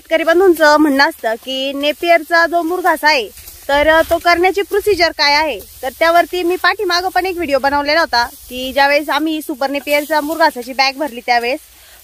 शेतकरी बंधूंचं म्हणणं असतं की नेपियरचा जो मुरघास आहे तर तो करण्याची प्रोसिजर काय आहे, तर त्यावरती मी पाठीमागं पण एक व्हिडिओ बनवलेला होता की ज्यावेळेस आम्ही सुपर नेपियरचा मुरघासाची बॅग भरली त्यावेळेस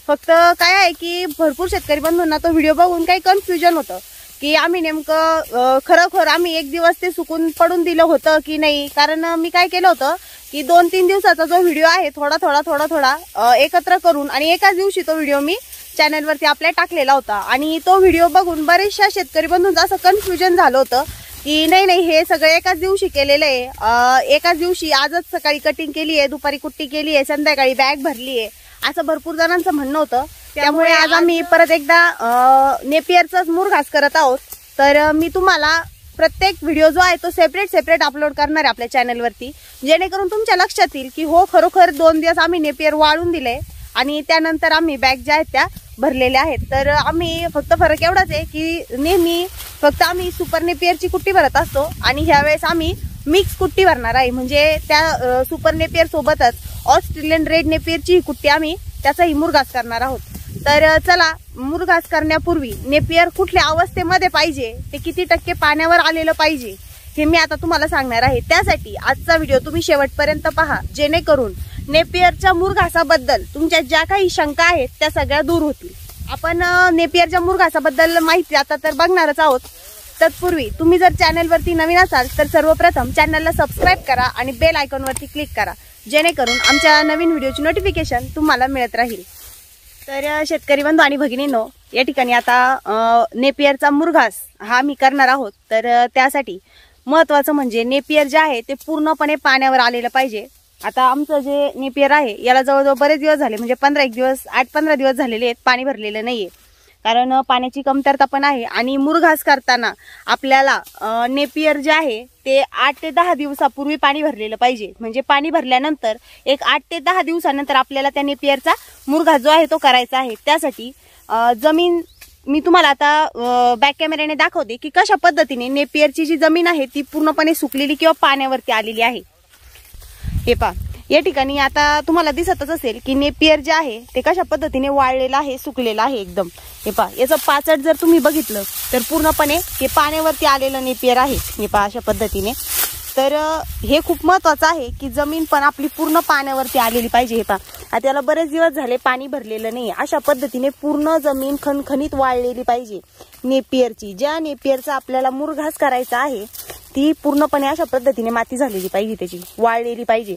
फक्त काय आहे की भरपूर शेतकरी बंधूंना तो व्हिडिओ बघून काही कन्फ्युजन होतं की आम्ही नेमकं खरोखर आम्ही एक दिवस ते सुकून पडून दिलं होतं की नाही। कारण मी काय केलं होतं की 2-3 दिवसाचा जो व्हिडिओ आहे थोडा एकत्र करून आणि एकाच दिवशी तो व्हिडिओ मी चॅनलवरती आपल्या टाकलेला होता आणि तो व्हिडिओ बघून बरेचशा शेतकरी बंधूंचं असं कन्फ्युजन झालं होतं की नाही हे सगळं एकाच दिवशी केलेलं आहे, एकाच दिवशी आजच सकाळी कटिंग केली आहे, दुपारी कुट्टी केली आहे, संध्याकाळी बॅग भरली आहे, असं भरपूर जणांचं म्हणणं होतं। त्यामुळे आज आम्ही परत एकदा नेपियरचाच मुरघास करत आहोत। तर मी तुम्हाला प्रत्येक व्हिडिओ जो आहे तो सेपरेट अपलोड करणार आहे आपल्या चॅनलवरती, जेणेकरून तुमच्या लक्षात येईल की हो खरोखर 2 दिवस आम्ही नेपियर वाळून दिले आणि त्यानंतर आम्ही बॅग ज्या आहेत त्या भरलेल्या आहेत। तर आम्ही फक्त फरक एवढाच आहे की नेहमी फक्त आम्ही सुपर नेपियरची कुट्टी भरत असतो आणि ह्यावेळेस आम्ही मिक्स कुट्टी भरणार आहे, म्हणजे त्या सुपर नेपियर सोबतच ऑस्ट्रेलियन रेड नेपियरची कुट्टी आम्ही त्याचाही मुरघास करणार आहोत। तर चला, मुरघास करण्यापूर्वी नेपियर कुठल्या अवस्थेमध्ये पाहिजे, ते किती टक्के पाण्यावर आलेलं पाहिजे हे मी आता तुम्हाला सांगणार आहे। त्यासाठी आजचा व्हिडिओ तुम्ही शेवटपर्यंत पहा, जेणेकरून नेपियरच्या मुरघासाबद्दल तुमच्या ज्या काही शंका आहेत त्या सगळ्या दूर होतील। आपण नेपियरच्या मुरघासाबद्दल माहिती आता तर बघणारच आहोत। तत्पूर्वी तुम्ही जर चॅनलवरती नवीन असाल तर सर्वप्रथम चॅनलला सबस्क्राइब करा आणि बेल आयकॉनवरती क्लिक करा, जेणेकरून आमच्या नवीन व्हिडिओची नोटिफिकेशन तुम्हाला मिळत राहील। तर शेतकरी बंधू आणि भगिनींनो, या ठिकाणी आता नेपियरचा मुरघास हा मी करणार आहोत। तर त्यासाठी महत्त्वाचं म्हणजे नेपियर जे आहे ते पूर्णपणे पाण्यावर आलेलं पाहिजे। आता आमचं जे नेपियर आहे याला जवळजवळ बरेच दिवस झाले, म्हणजे 8-15 दिवस झालेले आहेत, पाणी भरलेलं नाहीये, कारण पाण्याची कमतरता पण आहे। आणि मुरघास करताना आपल्याला नेपियर जे आहे ते 8 ते 10 दिवसापूर्वी पाणी भरलेलं पाहिजे, म्हणजे पाणी भरल्यानंतर एक 8 ते 10 दिवसानंतर आपल्याला त्या नेपियरचा मुरघास जो आहे तो करायचा आहे। त्यासाठी जमीन मी तुम्हाला आता बॅक कॅमेऱ्याने दाखवते की कशा पद्धतीने नेपियरची जी जमीन आहे ती पूर्णपणे सुकलेली किंवा पाण्यावरती आलेली आहे। हे पहा, या ठिकाणी आता तुम्हाला दिसतच असेल की नेपियर जे आहे ते कशा पद्धतीने वाळलेलं आहे, सुकलेलं आहे एकदम। हे पहा, याचं पाचट जर तुम्ही बघितलं तर पूर्णपणे हे पाण्यावरती आलेलं नेपियर आहे। हे पहा अशा पद्धतीने। तर हे खूप महत्त्वाचं आहे की जमीन पण आपली पूर्ण पाण्यावरती आलेली पाहिजे। हे पहा, आता याला बरेच दिवस झाले पाणी भरलेलं नाही, अशा पद्धतीने पूर्ण जमीन खणखणीत वाळलेली पाहिजे नेपियरची। ज्या नेपियरचा आपल्याला मुरघास करायचा आहे ती पूर्णपणे अशा पद्धतीने माती झालेली पाहिजे, त्याची वाळलेली पाहिजे।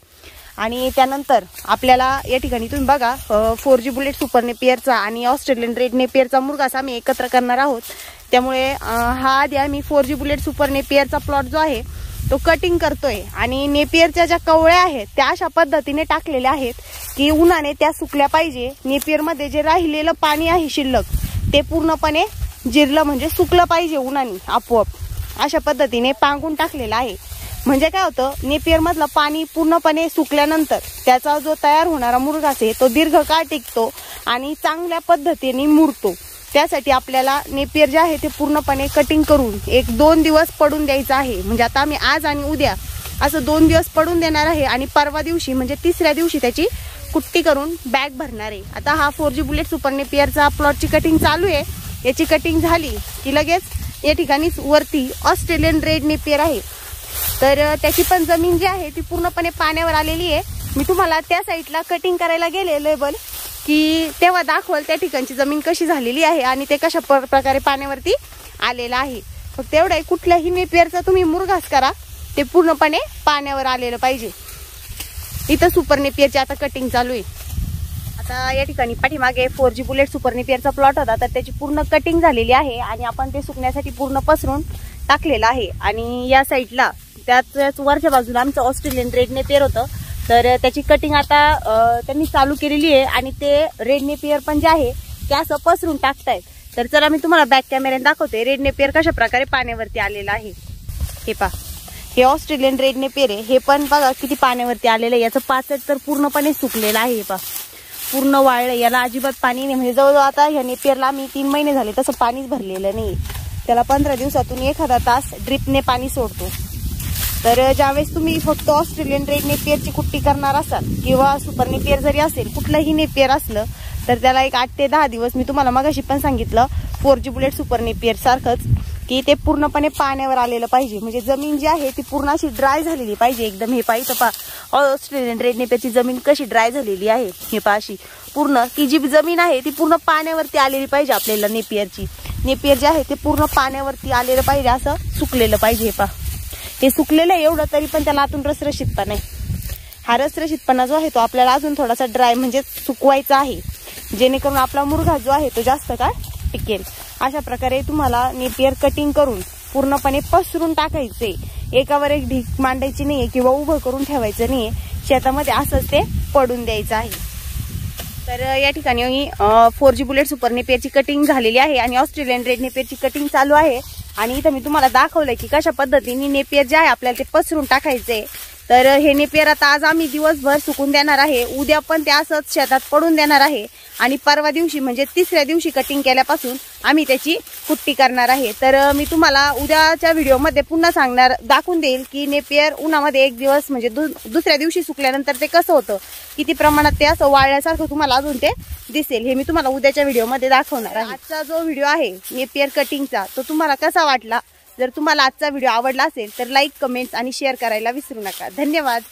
आणि त्यानंतर आपल्याला या ठिकाणी तुम्ही बघा 4G बुलेट सुपर नेपियरचा आणि ऑस्ट्रेलियन रेड नेपियरचा मुरघास आम्ही एकत्र करणार आहोत। त्यामुळे हा आधी आम्ही 4G बुलेट सुपर नेपियरचा प्लॉट जो आहे तो कटिंग करतोय आणि नेपियरच्या ज्या कवळ्या आहेत त्या अशा पद्धतीने टाकलेल्या आहेत की उन्हाने त्या सुकल्या पाहिजे। नेपियरमध्ये जे राहिलेलं पाणी आहे शिल्लक ते पूर्णपणे जिरलं, म्हणजे सुकलं पाहिजे उन्हाने आपोआप, अशा पद्धतीने पांगून टाकलेलं आहे। म्हणजे काय होतं, नेपियर मधलं पाणी पूर्णपणे सुकल्यानंतर त्याचा जो तयार होणारा मुरघास आहे तो दीर्घकाळ टिकतो आणि चांगल्या पद्धतीने मुरतो। त्यासाठी आपल्याला नेपियर जे आहे ते पूर्णपणे कटिंग करून 1-2 दिवस पडून द्यायचं आहे। म्हणजे आता आम्ही आज आणि उद्या असं 2 दिवस पडून देणार आहे आणि परवा दिवशी म्हणजे 3ऱ्या दिवशी त्याची कुट्टी करून बॅग भरणार आहे। आता हा 4G बुलेट सुपर नेपियरचा प्लॉटची कटिंग चालू आहे। याची कटिंग झाली की लगेच या ठिकाणी वरती ऑस्ट्रेलियन रेड नेपियर आहे, तर त्याची पण जमीन जी आहे ती पूर्णपणे पाण्यावर आलेली आहे। मी तुम्हाला त्या साईडला कटिंग करायला गेले लेबल की तेव्हा दाखवल त्या ठिकाणची जमीन कशी झालेली आहे आणि ते कशा प्रकारे पाण्यावरती आलेलं आहे। फक्त एवढं आहे, कुठल्याही नेपियरचा तुम्ही मुरघास करा ते पूर्णपणे पाण्यावर आलेलं पाहिजे। इथं सुपर नेपियरची आता कटिंग चालू आहे। आता या ठिकाणी पाठीमागे 4G बुलेट सुपर नेपियरचा प्लॉट होता, तर त्याची पूर्ण कटिंग झालेली आहे आणि आपण ते सुकण्यासाठी पूर्ण पसरून टाकलेलं आहे। आणि या साईडला त्याच वरच्या बाजूला आमचं ऑस्ट्रेलियन रेड नेपियर होतं, तर त्याची कटिंग आता त्यांनी चालू केलेली आहे आणि ते रेड नेपियर पण जे आहे ते असं पसरून टाकतायत। तर चला मी तुम्हाला बॅक कॅमेऱ्याने दाखवते रेड नेपियर कशा प्रकारे पाण्यावरती आलेला आहे। हे पहा, हे ऑस्ट्रेलियन रेड नेपियर आहे, हे पण बघा किती पाण्यावरती आलेलं आहे। याचं पाचट तर पूर्णपणे सुकलेलं आहे। हे पहा, पूर्ण वाळलं, याला अजिबात पाणी नाही, म्हणजे जवळजवळ आता ह्या नेपियरला मी 3 महिने झाले तसं पाणीच भरलेलं नाही। त्याला 15 दिवसातून 1 तास ड्रिपने पाणी सोडतो। तर ज्यावेळेस तुम्ही फक्त ऑस्ट्रेलियन रेड नेपियरची कुट्टी करणार असाल किंवा सुपर नेपियर जरी असेल, कुठलंही नेपियर असलं तर त्याला एक 8 ते 10 दिवस मी तुम्हाला मगाशी पण सांगितलं 4G बुलेट सुपर नेपियर सारखंच की ते पूर्णपणे पाण्यावर आलेलं पाहिजे. म्हणजे जमीन जी आहे ती पूर्ण अशी ड्राय झालेली पाहिजे एकदम. हे पाहिजे पहा ऑस्ट्रेलियन रेड नेपियरची जमीन कशी ड्राय झालेली आहे. हे पहा अशी पूर्ण की जी जमीन आहे ती पूर्ण पाण्यावरती आलेली पाहिजे. आपल्याला नेपियर जे आहे ते पूर्ण पाण्यावरती आलेलं पाहिजे, असं सुकलेलं पाहिजे. हे पहा हे सुकलेलं आहे एवढं, तरी पण त्याला आतून रसरशीतपणा आहे. हा रसरशीतपणा जो आहे तो आपल्याला अजून थोडासा ड्राय म्हणजे सुकवायचा आहे, जेणेकरून आपला मुरघा जो आहे तो जास्त काळ टिकेल. अशा प्रकारे तुम्हाला नेपियर कटिंग करून पूर्णपणे पसरून टाकायचे. एकावर एक ढीक मांडायची नाहीये किंवा उभं करून ठेवायचं नाहीये. शेतामध्ये असंच ते पडून द्यायचं आहे. तर या ठिकाणी 4G बुलेट सुपर नेपियरची कटिंग झालेली आहे आणि ऑस्ट्रेलियन रेड नेपियरची कटिंग चालू आहे. आणि इथं मी तुम्हाला दाखवलंय की कशा पद्धतीने नेपियर जे आहे आपल्याला ते पसरून टाकायचे. तर हे नेपियर आता आज आम्ही दिवसभर सुकून देणार आहे. उद्या पण ते असंच शेतात पडून देणार आहे आणि परवा दिवशी म्हणजे तिसऱ्या दिवशी कटिंग केल्यापासून आम्ही त्याची कुट्टी करणार आहे. तर मी तुम्हाला उद्याच्या व्हिडिओमध्ये पुन्हा दाखवून देईल की नेपियर उन्हामध्ये एक दिवस म्हणजे दुसऱ्या दिवशी सुकल्यानंतर ते कसं होतं, किती प्रमाणात ते असं वाळल्यासारखं तुम्हाला अजून ते दिसेल. हे मी तुम्हाला उद्याच्या व्हिडिओमध्ये दाखवणार आहे. आजचा जो व्हिडिओ आहे नेपियर कटिंगचा तो तुम्हाला कसा वाटला? जर तुम्हाला आजचा व्हिडिओ आवडला असेल तर लाईक, कमेंट्स आणि शेअर करायला विसरू नका. धन्यवाद.